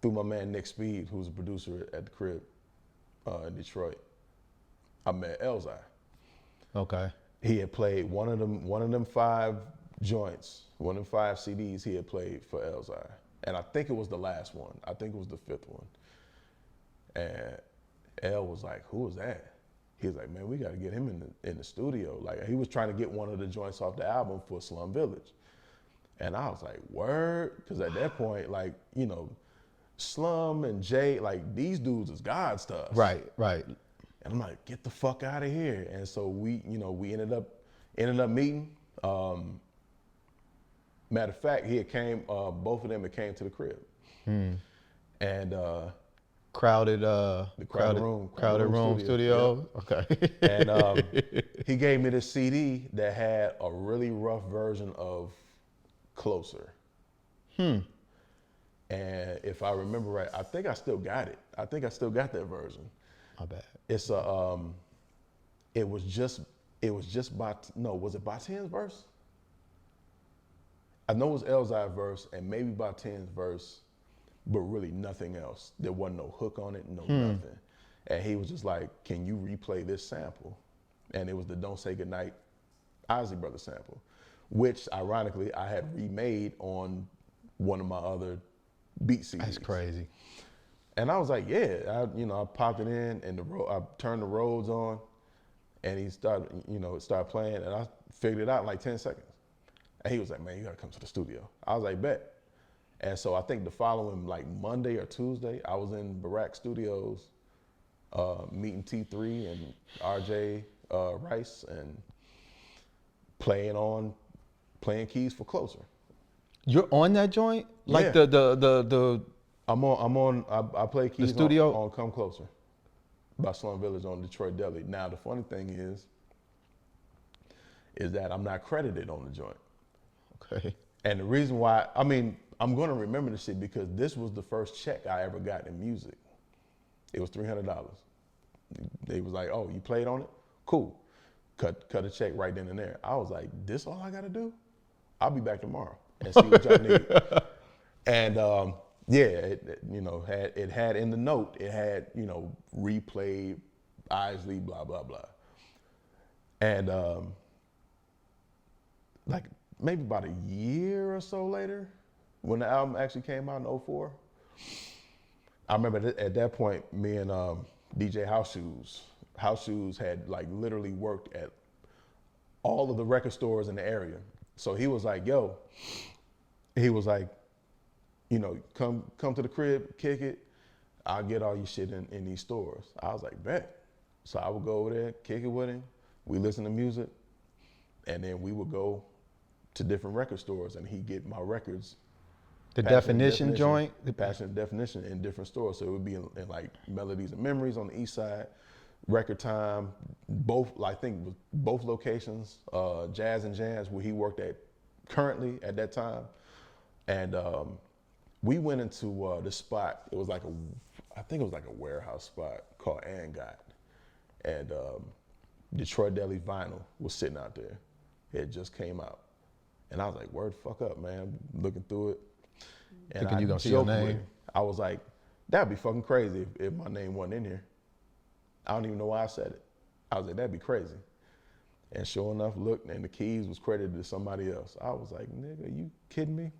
through my man Nick Speed, who's a producer at the crib in Detroit. I met Elzai. Okay. He had played one of them 5 joints, one of them 5 CDs he had played for Elzai. And I think it was the last one. I think it was the 5th one. And El was like, who was that? He was like, man, we got to get him in the studio. Like, he was trying to get one of the joints off the album for Slum Village. And I was like, word? Because at that point, like, you know, Slum and Jay, like, these dudes is God stuff. Right, right. And I'm like, get the fuck out of here. And so we ended up meeting. Matter of fact, he had came, both of them had came to the crib. And Crowded room studio. Yep. Okay. And he gave me this CD that had a really rough version of Closer. And if I remember right, I think I still got it. I think I still got that version. My bad. It's it was just was it Batien's verse? I know it was Elzai's verse and maybe Batien's verse, but really nothing else. There wasn't no hook on it, no nothing. And he was just like, can you replay this sample? And it was the Don't Say Goodnight Ozzy Brothers sample, which ironically I had remade on one of my other beat CDs. That's crazy. And I was like, yeah, I popped it in and I turned the Rhodes on and he started playing and I figured it out in like 10 seconds. And he was like, man, you gotta come to the studio. I was like, bet. And so I think the following like Monday or Tuesday, I was in Barack Studios meeting T3 and RJ Rice and playing keys for Closer. You're on that joint? Like Yeah. the I play keys studio? on Come Closer by Slum Village on Detroit Deli. Now the funny thing is that I'm not credited on the joint. Okay. And the reason why, I mean, I'm gonna remember this shit because this was the first check I ever got in music. It was $300. They was like, oh, you played on it? Cool. Cut a check right then and there. I was like, this all I gotta do? I'll be back tomorrow and see what y'all need. And it had in the note, it had, replayed Isley, blah, blah, blah. And like maybe about a year or so later, when the album actually came out in 2004, I remember at that point, me and DJ House Shoes had like literally worked at all of the record stores in the area. So he was like, yo, come to the crib, kick it. I'll get all your shit in these stores. I was like, bet. So I would go over there, kick it with him. We listen to music, and then we would go to different record stores, and he'd get my records. The Definition joint? The Passion and Definition in different stores. So it would be in like Melodies and Memories on the east side, Record Time, both locations, Jazz and Jazz, where he worked at currently at that time. And we went into the spot, I think it was like a warehouse spot called Angot. And Detroit Deli Vinyl was sitting out there. It just came out. And I was like, word the fuck up, man. Looking through it. And thinking you gonna see your name? I was like, that'd be fucking crazy if my name wasn't in here. I don't even know why I said it. I was like, that'd be crazy. And sure enough, looked, and the keys was credited to somebody else. I was like, nigga, you kidding me?